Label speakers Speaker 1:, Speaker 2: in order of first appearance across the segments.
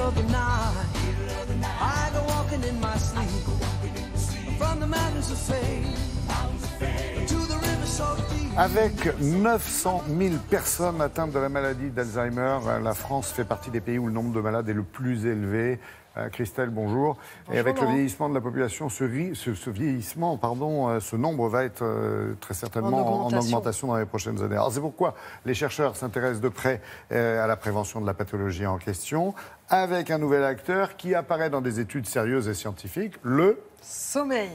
Speaker 1: of the night, I go walking in my sleep, from the mountains of fame to the river so deep.
Speaker 2: Avec 900 000 personnes atteintes de la maladie d'Alzheimer, la France fait partie des pays où le nombre de malades est le plus élevé. Christelle, bonjour. Et avec le vieillissement de la population, ce nombre va être très certainement en augmentation dans les prochaines années. Alors c'est pourquoi les chercheurs s'intéressent de près à la prévention de la pathologie en question, avec un nouvel acteur qui apparaît dans des études sérieuses et scientifiques, le
Speaker 3: sommeil.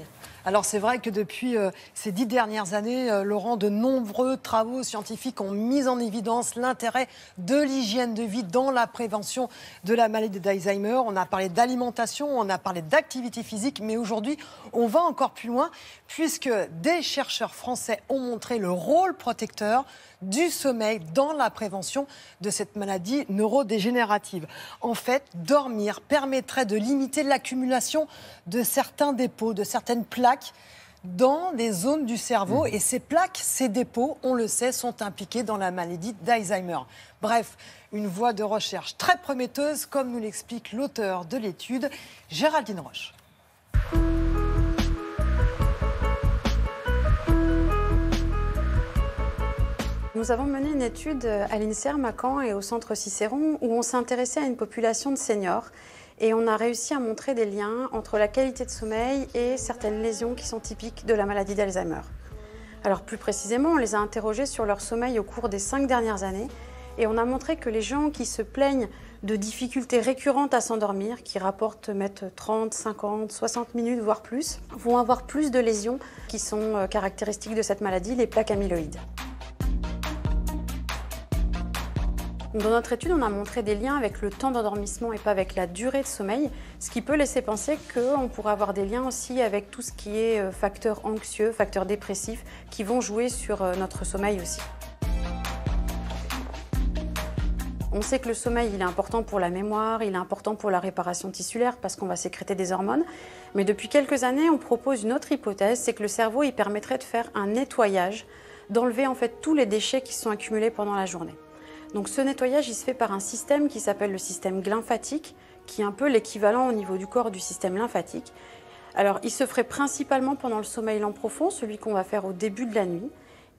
Speaker 3: Alors c'est vrai que depuis ces 10 dernières années, Laurent, de nombreux travaux scientifiques ont mis en évidence l'intérêt de l'hygiène de vie dans la prévention de la maladie d'Alzheimer. On a parlé d'alimentation, on a parlé d'activité physique, mais aujourd'hui, on va encore plus loin puisque des chercheurs français ont montré le rôle protecteur du sommeil dans la prévention de cette maladie neurodégénérative. En fait, dormir permettrait de limiter l'accumulation de certains dépôts, de certaines plaques dans des zones du cerveau. Et ces plaques, ces dépôts, on le sait, sont impliqués dans la maladie d'Alzheimer. Bref, une voie de recherche très prometteuse, comme nous l'explique l'auteur de l'étude, Géraldine Roche.
Speaker 4: Nous avons mené une étude à l'INSERM à Caen et au Centre Cicéron où on s'est intéressé à une population de seniors et on a réussi à montrer des liens entre la qualité de sommeil et certaines lésions qui sont typiques de la maladie d'Alzheimer. Alors plus précisément, on les a interrogés sur leur sommeil au cours des 5 dernières années et on a montré que les gens qui se plaignent de difficultés récurrentes à s'endormir, qui rapportent mettre 30, 50, 60 minutes, voire plus, vont avoir plus de lésions qui sont caractéristiques de cette maladie, les plaques amyloïdes. Dans notre étude, on a montré des liens avec le temps d'endormissement et pas avec la durée de sommeil, ce qui peut laisser penser qu'on pourrait avoir des liens aussi avec tout ce qui est facteurs anxieux, facteurs dépressifs, qui vont jouer sur notre sommeil aussi. On sait que le sommeil, il est important pour la mémoire, il est important pour la réparation tissulaire parce qu'on va sécréter des hormones. Mais depuis quelques années, on propose une autre hypothèse, c'est que le cerveau, il permettrait de faire un nettoyage, d'enlever en fait tous les déchets qui sont accumulés pendant la journée. Donc ce nettoyage, il se fait par un système qui s'appelle le système glymphatique, qui est un peu l'équivalent au niveau du corps du système lymphatique. Alors il se ferait principalement pendant le sommeil lent profond, celui qu'on va faire au début de la nuit,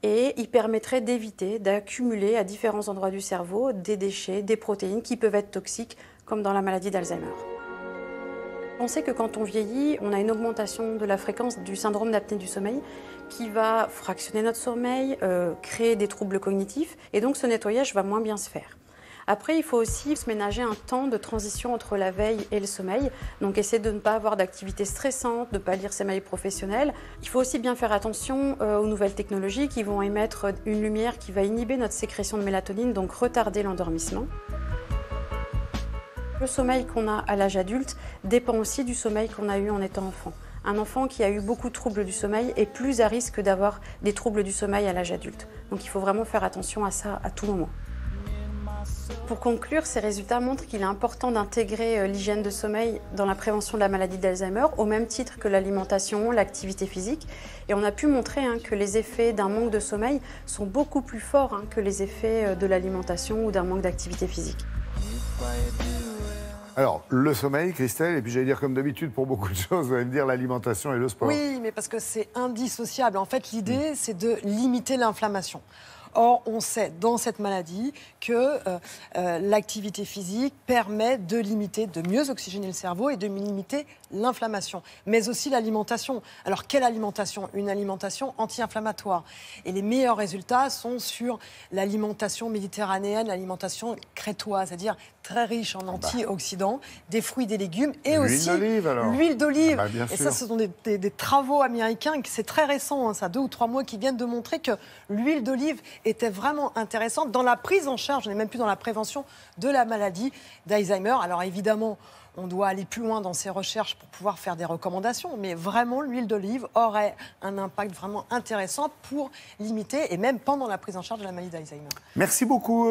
Speaker 4: et il permettrait d'éviter d'accumuler à différents endroits du cerveau des déchets, des protéines qui peuvent être toxiques, comme dans la maladie d'Alzheimer. On sait que quand on vieillit, on a une augmentation de la fréquence du syndrome d'apnée du sommeil qui va fractionner notre sommeil, créer des troubles cognitifs et donc ce nettoyage va moins bien se faire. Après, il faut aussi se ménager un temps de transition entre la veille et le sommeil, donc essayer de ne pas avoir d'activité stressante, de ne pas lire ses mails professionnels. Il faut aussi bien faire attention aux nouvelles technologies qui vont émettre une lumière qui va inhiber notre sécrétion de mélatonine, donc retarder l'endormissement. Le sommeil qu'on a à l'âge adulte dépend aussi du sommeil qu'on a eu en étant enfant. Un enfant qui a eu beaucoup de troubles du sommeil est plus à risque d'avoir des troubles du sommeil à l'âge adulte. Donc il faut vraiment faire attention à ça à tout moment. Pour conclure, ces résultats montrent qu'il est important d'intégrer l'hygiène de sommeil dans la prévention de la maladie d'Alzheimer, au même titre que l'alimentation, l'activité physique. Et on a pu montrer que les effets d'un manque de sommeil sont beaucoup plus forts que les effets de l'alimentation ou d'un manque d'activité physique.
Speaker 2: Alors, le sommeil, Christelle, et puis j'allais dire comme d'habitude pour beaucoup de choses, vous allez me dire l'alimentation et le sport.
Speaker 3: Oui, mais parce que c'est indissociable. En fait, l'idée, c'est de limiter l'inflammation. Or, on sait dans cette maladie que l'activité physique permet de limiter, de mieux oxygéner le cerveau et de limiter l'inflammation, mais aussi l'alimentation. Alors, quelle alimentation? Une alimentation anti-inflammatoire. Et les meilleurs résultats sont sur l'alimentation méditerranéenne, l'alimentation crétoise, c'est-à-dire très riche en antioxydants, des fruits, des légumes et aussi l'huile d'olive. Et ça, ce sont des travaux américains, c'est très récent, ça 2 ou 3 mois, qui viennent de montrer que l'huile d'olive était vraiment intéressante dans la prise en charge, on n'est même plus dans la prévention de la maladie d'Alzheimer. Alors évidemment, on doit aller plus loin dans ces recherches pour pouvoir faire des recommandations, mais vraiment l'huile d'olive aurait un impact vraiment intéressant pour limiter et même pendant la prise en charge de la maladie d'Alzheimer.
Speaker 2: Merci beaucoup.